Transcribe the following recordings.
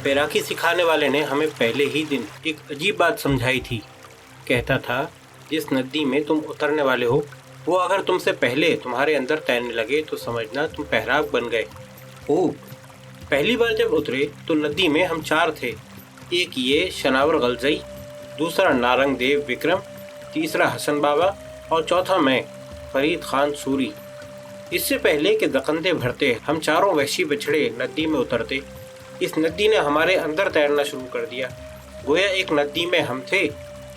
तैराकी सिखाने वाले ने हमें पहले ही दिन एक अजीब बात समझाई थी। कहता था, जिस नदी में तुम उतरने वाले हो वो अगर तुमसे पहले तुम्हारे अंदर तैरने लगे तो समझना तुम पहराग बन गए। ओह, पहली बार जब उतरे तो नदी में हम 4 थे। एक ये शनावर गलजई, दूसरा नारंग देव विक्रम, तीसरा हसन बाबा और चौथा मैं फरीद खान सूरी। इससे पहले कि दकंदे भरते हम चारों वहशी बछड़े नदी में उतरते, इस नदी ने हमारे अंदर तैरना शुरू कर दिया। गोया एक नदी में हम थे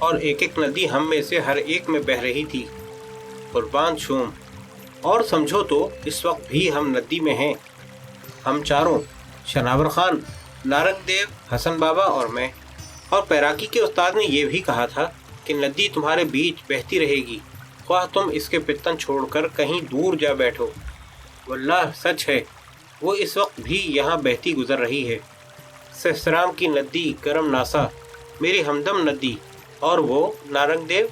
और एक एक नदी हम में से हर एक में बह रही थी। कुर्बान शूम, और समझो तो इस वक्त भी हम नदी में हैं। हम चारों, शनावर खान, नारंग देव, हसन बाबा और मैं। और तैराकी के उस्ताद ने यह भी कहा था कि नदी तुम्हारे बीच बहती रहेगी, ख्वाह तुम इसके पित्तन छोड़कर कहीं दूर जा बैठो। वल्लाह सच है, वो इस वक्त भी यहाँ बहती गुजर रही है। सहसराम की नदी गरम नासा, मेरी हमदम नदी। और वो नारंग देव,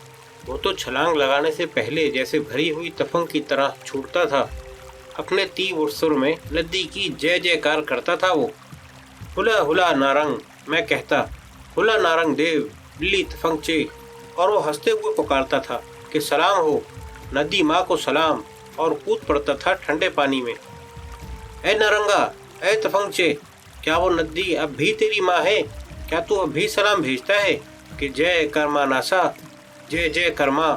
वो तो छलांग लगाने से पहले जैसे भरी हुई तफंग की तरह छूटता था। अपने तीव्र सुर में नदी की जय जयकार करता था वो। हुला हुला नारंग, मैं कहता, हुला नारंग देव, बिल्ली तफंग चे। और वो हंसते हुए पुकारता था कि सलाम हो नदी माँ को सलाम, और कूद पड़ता था ठंडे पानी में। ए नारंगा, ए तफंग चे, क्या वो नदी अब भी तेरी माँ है? क्या तू अब भी सलाम भेजता है कि जय कर्मा नासा, जय जय कर्मा,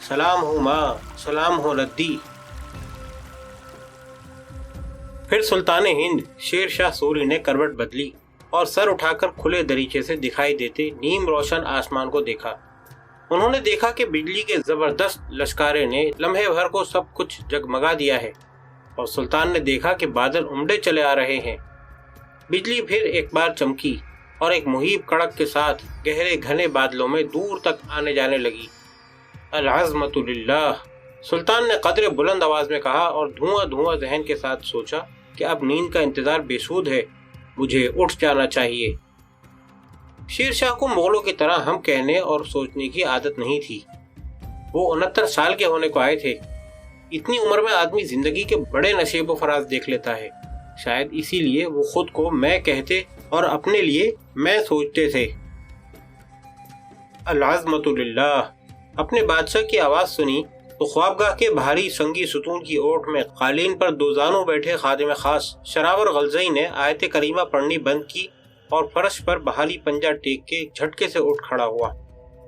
सलाम हो माँ, सलाम हो नदी। फिर सुल्तान हिंद शेर शाह सूरी ने करवट बदली और सर उठाकर खुले दरीचे से दिखाई देते नीम रोशन आसमान को देखा। उन्होंने देखा कि बिजली के जबरदस्त लश्कारे ने लम्हे भर को सब कुछ जगमगा दिया है। और सुल्तान ने देखा कि बादल उमड़े चले आ रहे हैं। बिजली फिर एक बार चमकी और एक मुहीब कड़क के साथ गहरे घने बादलों में दूर तक आने जाने लगी। अल अज़मतु लिल्लाह, सुल्तान ने कदरे बुलंद आवाज में कहा और धुआं धुआं जहन के साथ सोचा कि अब नींद का इंतजार बेसूद है, मुझे उठ जाना चाहिए। शेर शाह को मुगलों की तरह हम कहने और सोचने की आदत नहीं थी। वो 69 साल के होने को आए थे। इतनी उम्र में आदमी जिंदगी के बड़े नशेब व फराज देख लेता है। शायद इसीलिए वो खुद को मैं कहते और अपने लिए मैं सोचते थे। अल अज़मतु लिल्लाह, अपने बादशाह की आवाज सुनी तो ख्वाबगाह के भारी संगी सुतून की ओट में कालीन पर दोजानों बैठे खादिम खास शरावर गलजई ने आयत करीमा पढ़नी बंद की और फर्श पर बहाली पंजा टेक के झटके से उठ खड़ा हुआ।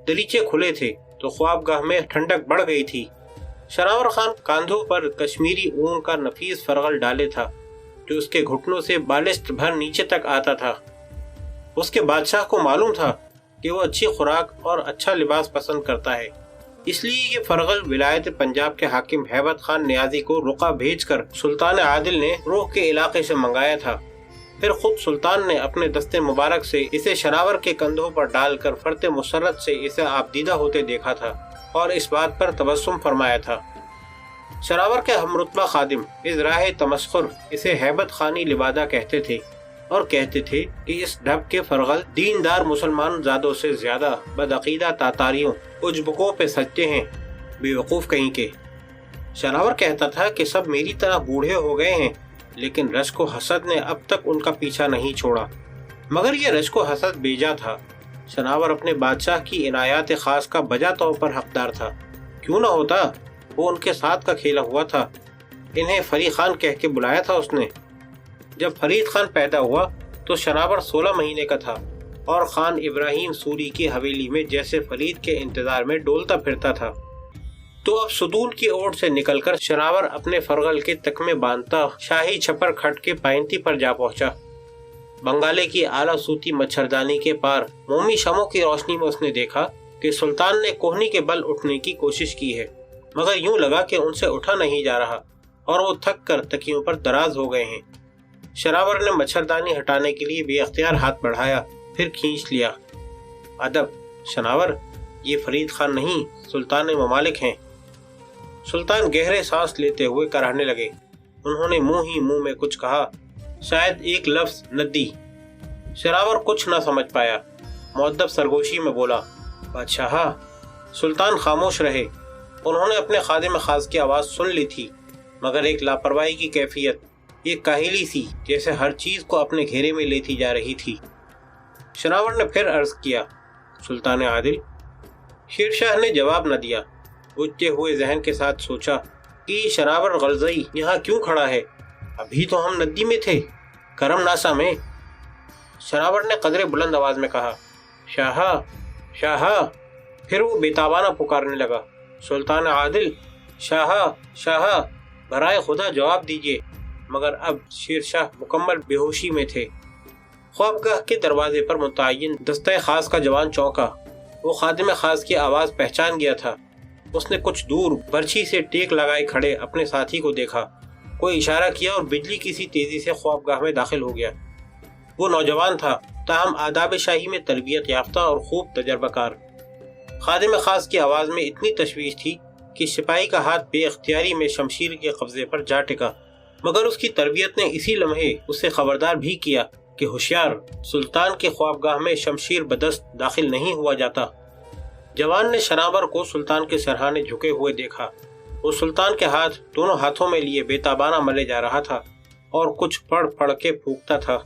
दरीचे खुले थे तो ख्वाबगाह में ठंडक बढ़ गई थी। शरावर खान कांधों पर कश्मीरी ऊन का नफीस फरगल डाले था जो उसके घुटनों से बालिश्त भर नीचे तक आता था। उसके बादशाह को मालूम था कि वो अच्छी खुराक और अच्छा लिबास पसंद करता है, इसलिए ये फरगल विलायत पंजाब के हाकिम हैबत खान नियाजी को रुका भेजकर सुल्तान आदिल ने रोह के इलाके से मंगाया था। फिर खुद सुल्तान ने अपने दस्ते मुबारक से इसे शरावर के कंधों पर डालकर फरते मुसर्रत से इसे आबदीदा होते देखा था और इस बात पर तबस्सुम फरमाया था। शरावर के हमरुतबा खादिम इज़राह तमस्खुर इसे हैबत खानी लिबादा कहते थे और कहते थे कि इस ढब के फरगल दीनदार मुसलमान जादों से ज्यादा बदअकीदा तातारियों उजबकों पे सजते हैं, बेवकूफ कहीं के। शरावर कहता था कि सब मेरी तरह बूढ़े हो गए हैं, लेकिन रश्को हसद ने अब तक उनका पीछा नहीं छोड़ा। मगर यह रश्को हसद बेजा था। शनावर अपने बादशाह की इनायात खास का बजा तौर पर हकदार था। क्यों न होता, वो उनके साथ का खेला हुआ था। इन्हें फरीद खान कह के बुलाया था उसने। जब फरीद खान पैदा हुआ तो शनावर 16 महीने का था और खान इब्राहिम सूरी की हवेली में जैसे फरीद के इंतजार में डोलता फिरता था। तो अब सुदून की ओर से निकलकर शनावर अपने फरगल के तकमे बांधता शाही छपर खट के पायंती पर जा पहुंचा। बंगाले की आला सूती मच्छरदानी के पार मोमी शमों की रोशनी में उसने देखा कि सुल्तान ने कोहनी के बल उठने की कोशिश की है, मगर यूं लगा कि उनसे उठा नहीं जा रहा और वो थक कर तकियों पर दराज हो गए हैं। शरावर ने मच्छरदानी हटाने के लिए बेअख्तियार हाथ बढ़ाया, फिर खींच लिया। अदब शनावर, ये फरीद खान नहीं, सुल्तान ममालिक हैं। सुल्तान गहरे सांस लेते हुए कराहने लगे। उन्होंने मुंह ही मुंह में कुछ कहा, शायद एक लफ्ज नदी। शरावर कुछ न समझ पाया। मुअद्दब सरगोशी में बोला, बादशाह। सुल्तान खामोश रहे। उन्होंने अपने खादिम खास की आवाज़ सुन ली थी, मगर एक लापरवाही की कैफियत, एक काहिली सी जैसे हर चीज़ को अपने घेरे में लेती जा रही थी। شناور نے پھر عرض کیا، سلطان عادل۔ شیر شاہ نے جواب نہ دیا۔ بجھتے ہوئے ذہن کے ساتھ سوچا کہ شناور غلزئی یہاں کیوں کھڑا ہے؟ ابھی تو ہم ندی میں تھے، کرم ناسا میں۔ شناور نے قدرے بلند آواز میں کہا، شاہا شاہا۔ پھر وہ بےتابانہ پکارنے لگا، سلطان عادل، شاہا شاہا، برائے خدا جواب دیجیے۔ مگر اب شیر شاہ مکمل بے ہوشی میں تھے۔ خوابگاہ کے دروازے پر متعین دستہ خاص کا جوان چونکا۔ وہ خادم خاص کی آواز پہچان گیا تھا۔ اس نے کچھ دور برچھی سے ٹیک لگائے کھڑے اپنے ساتھی کو دیکھا، کوئی اشارہ کیا اور بجلی کسی تیزی سے خوابگاہ میں داخل ہو گیا۔ وہ نوجوان تھا، تاہم آداب شاہی میں تربیت یافتہ اور خوب تجربہ کار۔ خادم خاص کی آواز میں اتنی تشویش تھی کہ سپاہی کا ہاتھ بے اختیاری میں شمشیر کے قبضے پر جا ٹکا، مگر اس کی تربیت نے اسی لمحے اسے خبردار بھی کیا کہ ہوشیار، سلطان کے خوابگاہ میں شمشیر بدست داخل نہیں ہوا جاتا۔ جوان نے شناور کو سلطان کے سرہانے جھکے ہوئے دیکھا۔ وہ سلطان کے ہاتھ دونوں ہاتھوں میں لیے بےتابانہ ملے جا رہا تھا اور کچھ پڑھ پڑھ کے پھونکتا تھا۔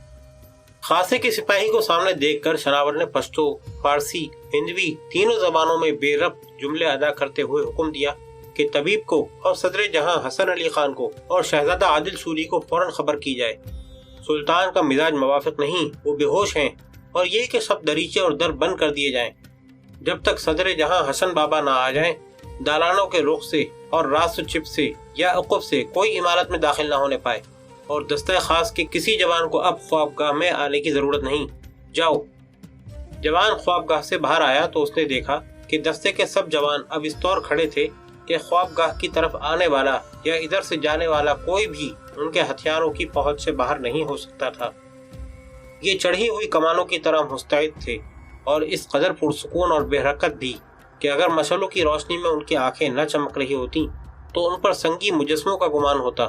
خاصے کے سپاہی کو سامنے دیکھ کر شناور نے پشتو، فارسی، ہندوی تینوں زبانوں میں بے ربط جملے ادا کرتے ہوئے حکم دیا کہ طبیب کو اور صدر جہاں حسن علی خان کو اور شہزادہ عادل سوری کو فوراً خبر کی جائے۔ سلطان کا مزاج موافق نہیں، وہ بے ہوش ہیں، اور یہ کہ سب دریچے اور در بند کر دیے جائیں۔ جب تک صدر جہاں حسن بابا نہ آ جائیں، دالانوں کے رخ سے اور راست و چپ سے یا عقب سے کوئی عمارت میں داخل نہ ہونے پائے، اور دستہ خاص کے کسی جوان کو اب خوابگاہ میں آنے کی ضرورت نہیں۔ جاؤ۔ جوان خوابگاہ سے باہر آیا تو اس نے دیکھا کہ دستے کے سب جوان اب اس طور کھڑے تھے کہ خوابگاہ کی طرف آنے والا یا ادھر سے جانے والا کوئی بھی ان کے ہتھیاروں کی پہنچ سے باہر نہیں ہو سکتا تھا۔ یہ چڑھی ہوئی کمانوں کی طرح مستعد تھے، اور اس قدر پرسکون اور بے حرکت بھی کہ اگر مشعلوں کی روشنی میں ان کی آنکھیں نہ چمک رہی ہوتی تو ان پر سنگی مجسموں کا گمان ہوتا۔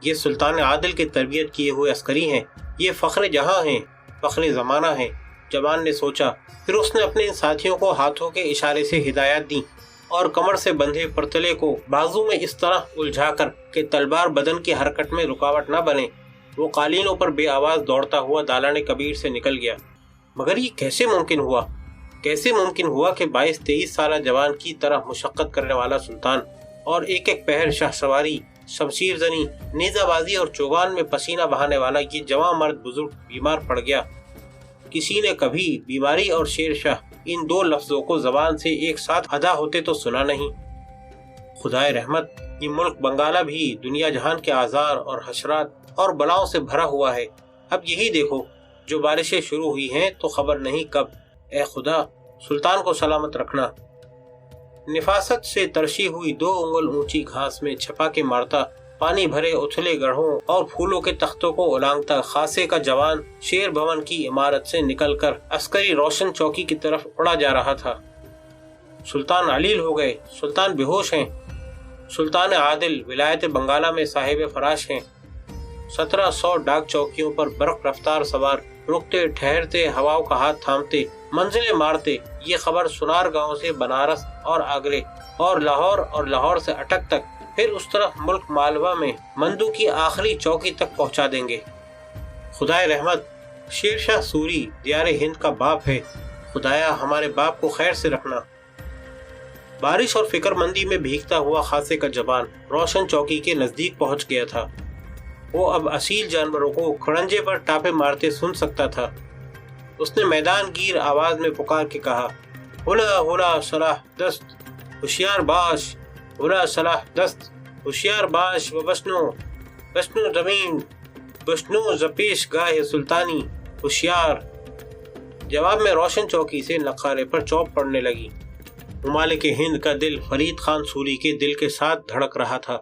یہ سلطان عادل کے تربیت کیے ہوئے عسکری ہیں، یہ فخر جہاں ہیں، فخر زمانہ ہیں، جوان نے سوچا۔ پھر اس نے اپنے ان ساتھیوں کو ہاتھوں کے اشارے سے ہدایات دیں اور کمر سے بندھے پرتلے کو بازو میں اس طرح الجھا کر کہ تلوار بدن کی حرکت میں رکاوٹ نہ بنے، وہ قالینوں پر بے آواز دوڑتا ہوا دالان کبیر سے نکل گیا۔ مگر یہ کیسے ممکن ہوا؟ کیسے ممکن ہوا کہ 22-23 سالہ جوان کی طرح مشقت کرنے والا سلطان اور ایک ایک پہر شاہ سواری، شمشیر زنی، نیزہ بازی اور چوگان میں پسینہ بہانے والا یہ جوان مرد بزرگ بیمار پڑ گیا؟ کسی نے کبھی بیماری اور شیر شاہ ان دو لفظوں کو زبان سے ایک ساتھ ادا ہوتے تو سنا نہیں۔ خدائے رحمت، یہ ملک بنگالہ بھی دنیا جہان کے آزار اور حشرات اور بلاؤں سے بھرا ہوا ہے۔ اب یہی دیکھو، جو بارشیں شروع ہوئی ہیں تو خبر نہیں کب۔ اے خدا، سلطان کو سلامت رکھنا۔ نفاست سے ترشی ہوئی 2 انگل اونچی گھاس میں چھپا کے مارتا، پانی بھرے اتھلے گڑھوں اور پھولوں کے تختوں کو اولانگتا خاصے کا جوان شیر بھون کی عمارت سے نکل کر عسکری روشن چوکی کی طرف اڑا جا رہا تھا۔ سلطان علیل ہو گئے، سلطان بے ہوش ہیں، سلطان عادل ولایت بنگالہ میں صاحب فراش ہیں۔ 1700 ڈاک چوکیوں پر برق رفتار سوار رکتے ٹھہرتے، ہواؤں کا ہاتھ تھامتے، منزلیں مارتے، یہ خبر سنار گاؤں سے بنارس اور آگرے اور لاہور سے اٹک تک، پھر اس طرف ملک مالوا میں مندو کی آخری چوکی تک پہنچا دیں گے۔ خدائے رحمت، شیر شاہ سوری دیار ہند کا باپ ہے، خدایا ہمارے باپ کو خیر سے رکھنا۔ بارش اور فکر مندی میں بھیگتا ہوا خاصے کا جوان روشن چوکی کے نزدیک پہنچ گیا تھا۔ وہ اب اصیل جانوروں کو کھڑنجے پر ٹاپے مارتے سن سکتا تھا۔ اس نے میدان گیر آواز میں پکار کے کہا، ہلا ہلا صلاح دست، ہوشیار باش، ہلا صلاح دست، ہوشیار باش و بشنو زمین، بشنو زپیش گاہ سلطانی، ہوشیار۔ جواب میں روشن چوکی سے نقارے پر چوب پڑنے لگی۔ ممالک ہند کا دل فرید خان سوری کے دل کے ساتھ دھڑک رہا تھا۔